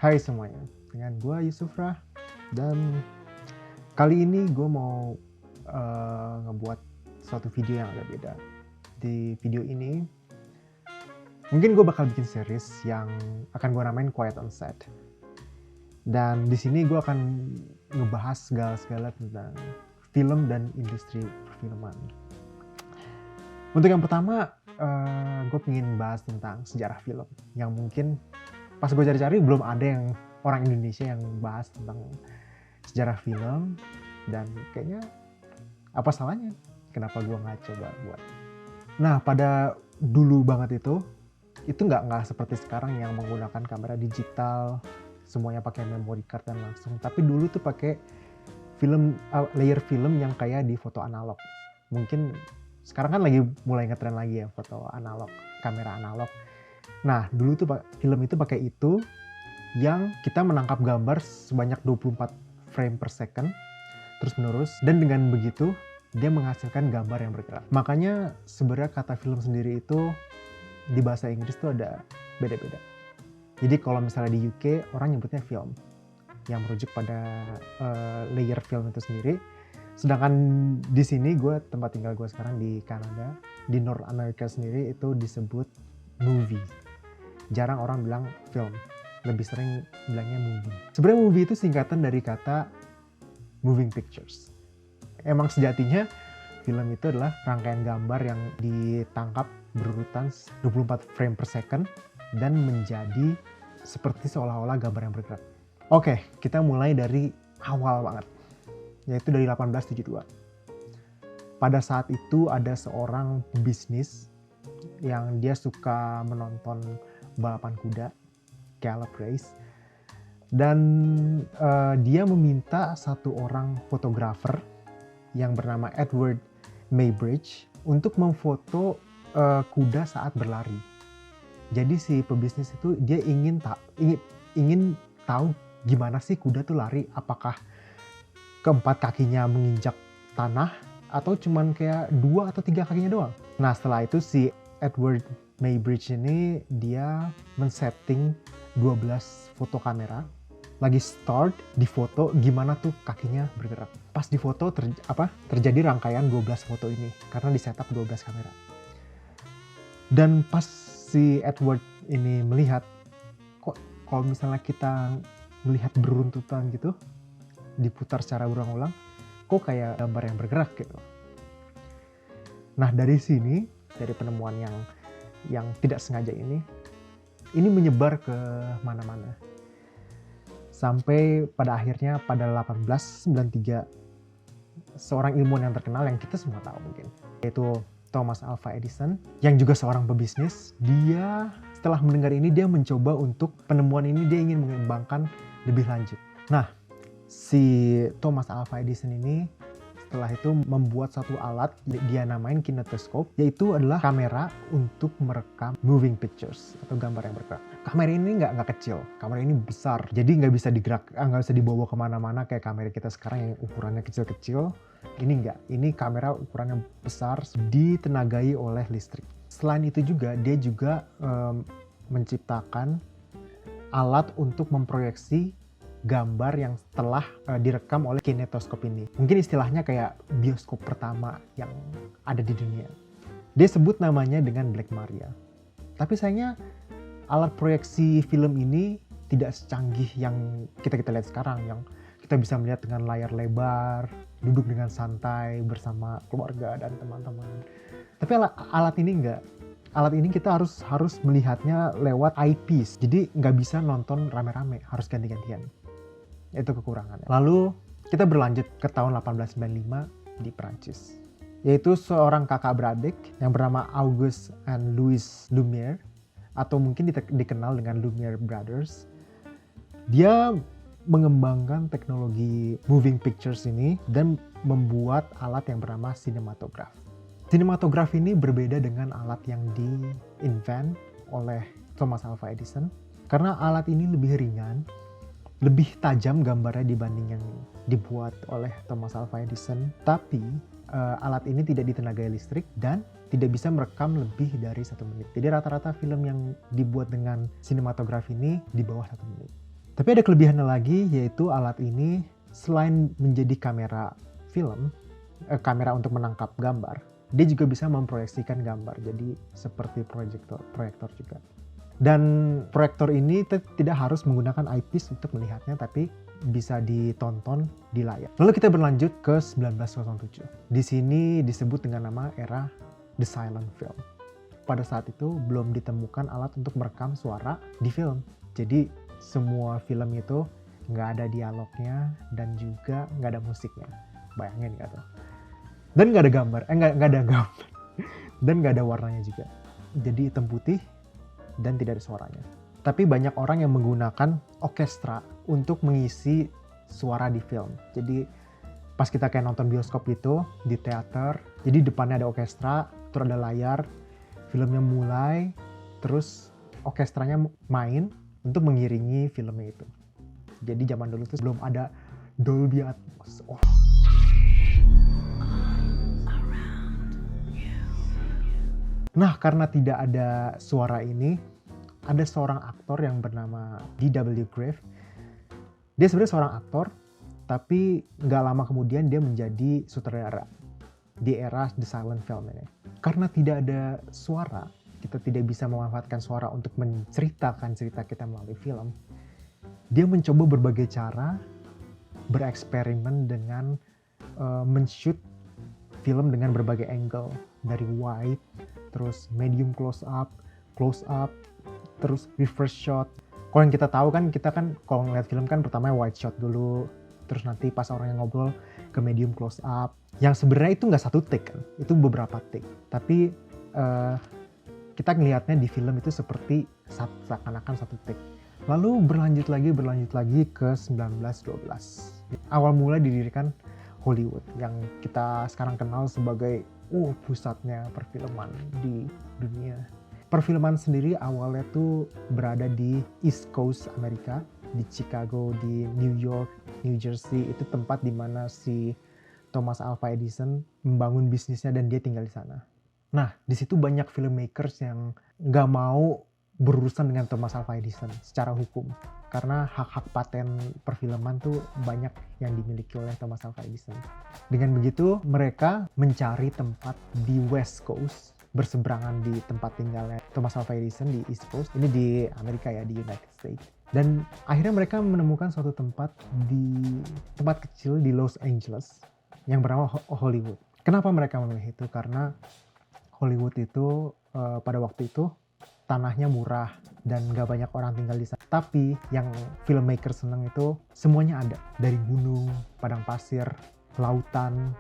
Hai semuanya, dengan gue Yusufrah dan kali ini gue mau ngebuat suatu video yang agak beda. Di video ini mungkin gue bakal bikin series yang akan gue namain Quiet on Set. Dan di sini gue akan ngebahas segala-segala tentang film dan industri perfilman. Untuk yang pertama, gue pengen bahas tentang sejarah film yang mungkin pas gue cari-cari belum ada yang orang Indonesia yang bahas tentang sejarah film, dan kayaknya apa salahnya kenapa gue nggak coba buat. Nah, pada dulu banget itu nggak seperti sekarang yang menggunakan kamera digital, semuanya pakai memory card dan langsung. Tapi dulu tuh pakai film layer film yang kayak di foto analog. Mungkin sekarang kan lagi mulai ngetren lagi ya foto analog, kamera analog. Nah, dulu tuh film itu pakai itu yang kita menangkap gambar sebanyak 24 frame per second terus menerus, dan dengan begitu dia menghasilkan gambar yang bergerak. Makanya sebenarnya kata film sendiri itu di bahasa Inggris tuh ada beda-beda. Jadi kalau misalnya di UK orang nyebutnya film yang merujuk pada layer film itu sendiri. Sedangkan di sini tempat tinggal gue sekarang di Kanada, di North America sendiri itu disebut movie. Jarang orang bilang film, lebih sering bilangnya movie. Sebenarnya movie itu singkatan dari kata moving pictures. Emang sejatinya film itu adalah rangkaian gambar yang ditangkap berurutan 24 frame per second dan menjadi seperti seolah-olah gambar yang bergerak. Oke, kita mulai dari awal banget, yaitu dari 1872. Pada saat itu ada seorang bisnis yang dia suka menonton balapan kuda, Gallop Race, dan dia meminta satu orang fotografer yang bernama Edward Maybridge untuk memfoto kuda saat berlari. Jadi si pebisnis itu dia ingin tahu gimana sih kuda tuh lari, apakah keempat kakinya menginjak tanah atau cuman kayak 2 atau 3 kakinya doang. Nah, setelah itu si Edward Maybridge ini dia men-setting 12 foto kamera, lagi start di foto gimana tuh kakinya bergerak. Pas di foto terjadi rangkaian 12 foto ini karena di setup 12 kamera. Dan pas si Edward ini melihat, kok kalau misalnya kita melihat beruntutan gitu, diputar secara berulang-ulang, kok kayak gambar yang bergerak gitu. Nah, dari sini, dari penemuan yang tidak sengaja ini menyebar ke mana-mana. Sampai pada akhirnya pada 1893 seorang ilmuwan yang terkenal yang kita semua tahu mungkin, yaitu Thomas Alva Edison, yang juga seorang pebisnis. Dia setelah mendengar ini dia mencoba untuk penemuan ini dia ingin mengembangkan lebih lanjut. Nah, si Thomas Alva Edison ini setelah itu membuat satu alat dia namain kinetoscope, yaitu adalah kamera untuk merekam moving pictures atau gambar yang bergerak. Kamera ini nggak kecil, kamera ini besar, jadi nggak bisa dibawa kemana-mana kayak kamera kita sekarang yang ukurannya kecil-kecil. Ini nggak, ini kamera ukurannya besar, ditenagai oleh listrik. Selain itu juga dia juga menciptakan alat untuk memproyeksi gambar yang telah direkam oleh kinetoskop ini. Mungkin istilahnya kayak bioskop pertama yang ada di dunia. Dia sebut namanya dengan Black Maria. Tapi sayangnya alat proyeksi film ini tidak secanggih yang kita lihat sekarang, yang kita bisa melihat dengan layar lebar, duduk dengan santai bersama keluarga dan teman-teman. Tapi alat ini enggak. Alat ini kita harus melihatnya lewat eyepiece. Jadi nggak bisa nonton rame-rame, harus ganti-gantian. Itu kekurangannya. Lalu kita berlanjut ke tahun 1895 di Prancis, yaitu seorang kakak beradik yang bernama Auguste and Louis Lumière, atau mungkin dikenal dengan Lumière Brothers. Dia mengembangkan teknologi moving pictures ini dan membuat alat yang bernama sinematograf. Sinematograf ini berbeda dengan alat yang di-invent oleh Thomas Alva Edison karena alat ini lebih ringan, lebih tajam gambarnya dibanding yang dibuat oleh Thomas Alva Edison. Tapi alat ini tidak ditenagai listrik dan tidak bisa merekam lebih dari 1 menit. Jadi rata-rata film yang dibuat dengan sinematograf ini di bawah 1 menit. Tapi ada kelebihannya lagi, yaitu alat ini selain menjadi kamera film, kamera untuk menangkap gambar, dia juga bisa memproyeksikan gambar. Jadi seperti proyektor juga. Dan proyektor ini tidak harus menggunakan eyepiece untuk melihatnya, tapi bisa ditonton di layar. Lalu kita berlanjut ke 1907. Di sini disebut dengan nama era The Silent Film. Pada saat itu belum ditemukan alat untuk merekam suara di film. Jadi semua film itu nggak ada dialognya dan juga nggak ada musiknya. Bayangin nggak tuh? Dan nggak ada gambar, nggak ada gambar. Dan nggak ada warnanya juga. Jadi hitam putih dan tidak ada suaranya. Tapi banyak orang yang menggunakan orkestra untuk mengisi suara di film. Jadi pas kita kayak nonton bioskop itu di teater, jadi depannya ada orkestra, terus ada layar, filmnya mulai, terus orkestranya main untuk mengiringi filmnya itu. Jadi zaman dulu itu belum ada Dolby Atmos. Oh. Nah, karena tidak ada suara ini, ada seorang aktor yang bernama D.W. Griffith. Dia sebenarnya seorang aktor, tapi nggak lama kemudian dia menjadi sutradara di era The Silent Film ini. Karena tidak ada suara, kita tidak bisa memanfaatkan suara untuk menceritakan cerita kita melalui film. Dia mencoba berbagai cara, bereksperimen dengan men-shoot film dengan berbagai angle. Dari wide, terus medium close up, terus reverse shot. Kalau yang kita tahu kan, kita kan kalau ngeliat film kan pertama wide shot dulu, terus nanti pas orang yang ngobrol ke medium close up. Yang sebenarnya itu nggak satu take kan, itu beberapa take. Tapi kita ngelihatnya di film itu seperti seakan-akan satu take. Lalu berlanjut lagi ke 1912. Awal mula didirikan Hollywood yang kita sekarang kenal sebagai pusatnya perfilman di dunia. Perfilman sendiri awalnya tuh berada di East Coast Amerika, di Chicago, di New York, New Jersey. Itu tempat di mana si Thomas Alva Edison membangun bisnisnya dan dia tinggal di sana. Nah, di situ banyak filmmakers yang nggak mau berurusan dengan Thomas Alva Edison secara hukum. Karena hak-hak paten perfilman tuh banyak yang dimiliki oleh Thomas Alva Edison. Dengan begitu, mereka mencari tempat di West Coast, berseberangan di tempat tinggalnya Thomas Alva Edison di East Coast, ini di Amerika ya, di United States. Dan akhirnya mereka menemukan suatu tempat kecil di Los Angeles yang bernama Hollywood. Kenapa mereka memilih itu? Karena Hollywood itu pada waktu itu tanahnya murah dan gak banyak orang tinggal di sana. Tapi yang filmmaker seneng itu semuanya ada, dari gunung, padang pasir, lautan.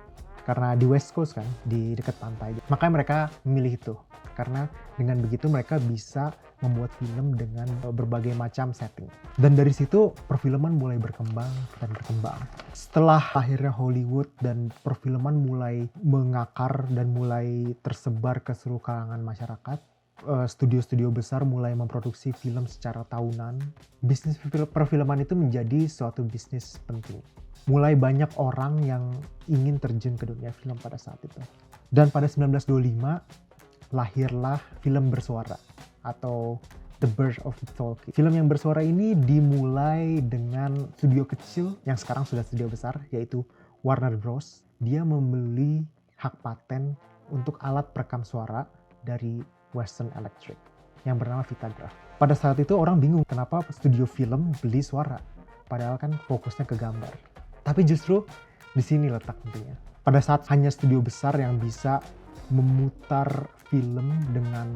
Karena di West Coast kan, di dekat pantai. Makanya mereka memilih itu. Karena dengan begitu mereka bisa membuat film dengan berbagai macam setting. Dan dari situ perfilman mulai berkembang dan berkembang. Setelah akhirnya Hollywood dan perfilman mulai mengakar dan mulai tersebar ke seluruh kalangan masyarakat, studio-studio besar mulai memproduksi film secara tahunan. Bisnis perfilman itu menjadi suatu bisnis penting. Mulai banyak orang yang ingin terjun ke dunia film pada saat itu. Dan pada 1925 lahirlah film bersuara atau The Birth of Talkie. Film yang bersuara ini dimulai dengan studio kecil yang sekarang sudah studio besar, yaitu Warner Bros. Dia membeli hak paten untuk alat perekam suara dari Western Electric yang bernama Vitagraph. Pada saat itu orang bingung kenapa studio film beli suara, padahal kan fokusnya ke gambar. Tapi justru di sini letak intinya. Pada saat hanya studio besar yang bisa memutar film dengan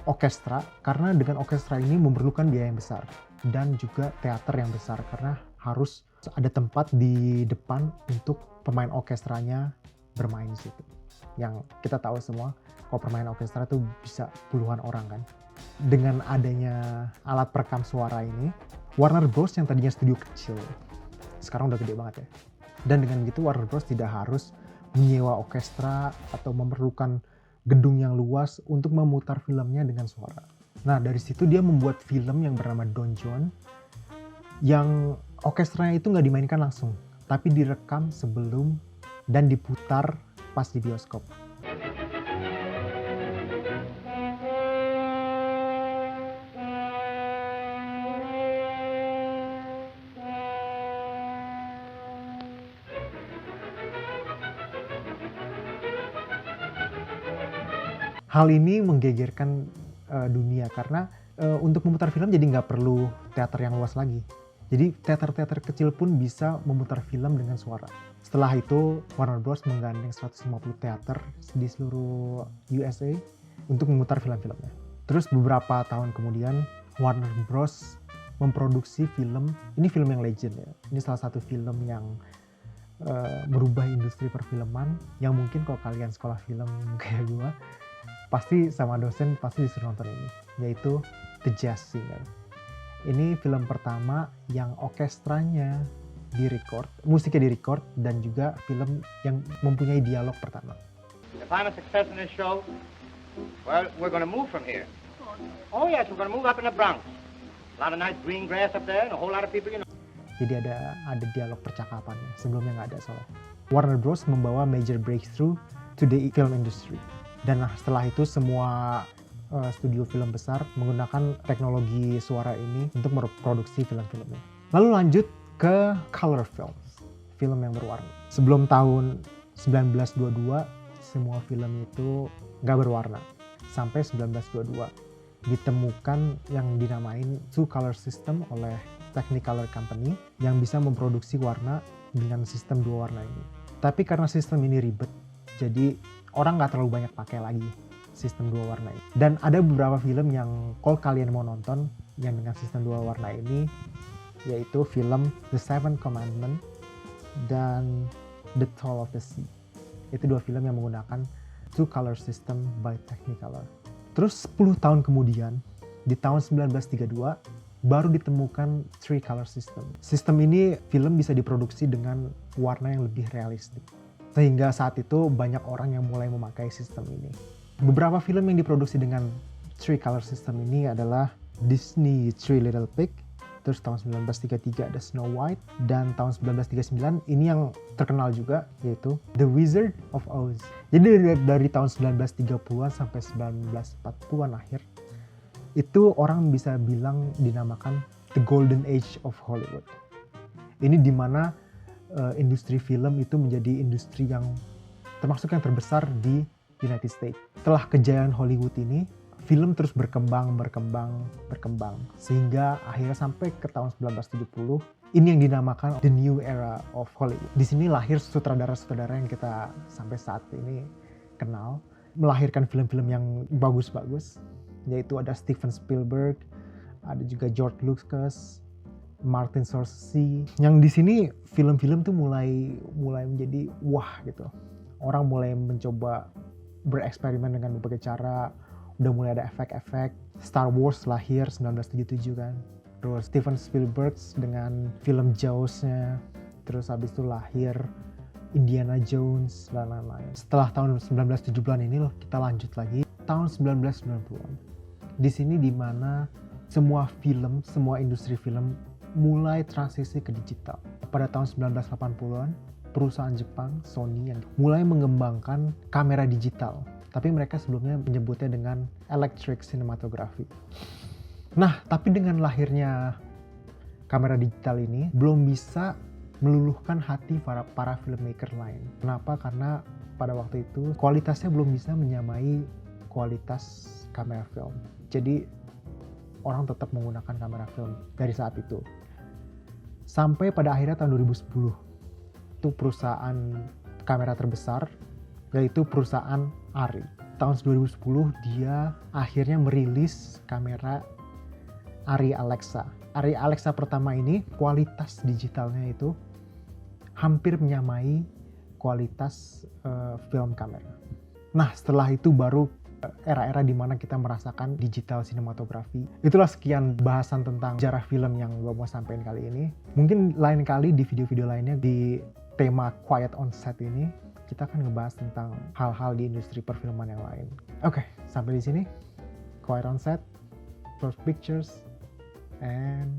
orkestra, karena dengan orkestra ini memerlukan biaya yang besar dan juga teater yang besar karena harus ada tempat di depan untuk pemain orkestranya bermain di situ. Yang kita tahu semua, kalau pemain orkestra itu bisa puluhan orang kan. Dengan adanya alat perekam suara ini, Warner Bros yang tadinya studio kecil, sekarang udah gede banget ya. Dan dengan begitu Warner Bros tidak harus menyewa orkestra atau memerlukan gedung yang luas untuk memutar filmnya dengan suara. Nah, dari situ dia membuat film yang bernama Don Juan, yang orkestranya itu nggak dimainkan langsung, tapi direkam sebelum dan diputar pas di bioskop. Hal ini menggegerkan dunia karena untuk memutar film jadi nggak perlu teater yang luas lagi. Jadi teater-teater kecil pun bisa memutar film dengan suara. Setelah itu Warner Bros menggandeng 150 teater di seluruh USA untuk memutar film-filmnya. Terus beberapa tahun kemudian Warner Bros memproduksi film, ini film yang legend ya. Ini salah satu film yang merubah industri perfilman yang mungkin kalau kalian sekolah film kayak gue pasti sama dosen pasti disuruh nonton ini, yaitu The Jazz Singer. Ini film pertama yang orkestranya direcord, musiknya direcord, dan juga film yang mempunyai dialog pertama. If I'm a success in this show, well, we're going to move from here. Oh yes, we're going to move up in the Bronx. A lot of nice green grass up there and a whole lot of people, you know. Jadi ada dialog percakapannya, sebelumnya nggak ada soalnya. Warner Bros membawa major breakthrough to the film industry. Dan setelah itu semua studio film besar menggunakan teknologi suara ini untuk memproduksi film-filmnya. Lalu lanjut ke color films, film yang berwarna. Sebelum tahun 1922, semua film itu nggak berwarna. Sampai 1922 ditemukan yang dinamain two color system oleh Technicolor Company yang bisa memproduksi warna dengan sistem dua warna ini. Tapi karena sistem ini ribet, jadi orang nggak terlalu banyak pakai lagi sistem dua warna ini. Dan ada beberapa film yang kalau kalian mau nonton yang dengan sistem dua warna ini, yaitu film The Seven Commandments dan The Tale of the Sea. Itu dua film yang menggunakan two color system by Technicolor. Terus 10 tahun kemudian, di tahun 1932, baru ditemukan three color system. Sistem ini film bisa diproduksi dengan warna yang lebih realistik. Sehingga saat itu banyak orang yang mulai memakai sistem ini. Beberapa film yang diproduksi dengan three color system ini adalah Disney Three Little Pig, terus tahun 1933 ada Snow White, dan tahun 1939 ini yang terkenal juga yaitu The Wizard of Oz. Jadi dari tahun 1930-an sampai 1940-an akhir, itu orang bisa bilang dinamakan The Golden Age of Hollywood. Ini dimana industri film itu menjadi industri yang termasuk yang terbesar di United States. Setelah kejayaan Hollywood ini, film terus berkembang sehingga akhirnya sampai ke tahun 1970. Ini yang dinamakan The New Era of Hollywood. Di sini lahir sutradara-sutradara yang kita sampai saat ini kenal, melahirkan film-film yang bagus-bagus, yaitu ada Steven Spielberg, ada juga George Lucas, Martin Scorsese. Yang di sini film-film tuh mulai menjadi wah gitu. Orang mulai mencoba bereksperimen dengan berbagai cara, udah mulai ada efek-efek. Star Wars lahir 1977 kan. Terus Steven Spielberg dengan film Jaws-nya. Terus habis itu lahir Indiana Jones dan lain-lain. Setelah tahun 1970-an ini loh, kita lanjut lagi tahun 1990-an. Di sini dimana semua industri film mulai transisi ke digital. Pada tahun 1980-an, perusahaan Jepang, Sony, yang mulai mengembangkan kamera digital. Tapi mereka sebelumnya menyebutnya dengan electric cinematography. Nah, tapi dengan lahirnya kamera digital ini, belum bisa meluluhkan hati para filmmaker lain. Kenapa? Karena pada waktu itu kualitasnya belum bisa menyamai kualitas kamera film. Jadi orang tetap menggunakan kamera film dari saat itu. Sampai pada akhirnya tahun 2010, itu perusahaan kamera terbesar, yaitu perusahaan ARRI. Tahun 2010 dia akhirnya merilis kamera ARRI Alexa. ARRI Alexa pertama ini kualitas digitalnya itu hampir menyamai kualitas film kamera. Nah, setelah itu baru era-era di mana kita merasakan digital sinematografi. Itulah sekian bahasan tentang sejarah film yang gue mau sampaikan kali ini. Mungkin lain kali di video-video lainnya di tema Quiet on Set ini kita akan ngebahas tentang hal-hal di industri perfilman yang lain. Oke, sampai di sini. Quiet on Set, First Pictures, and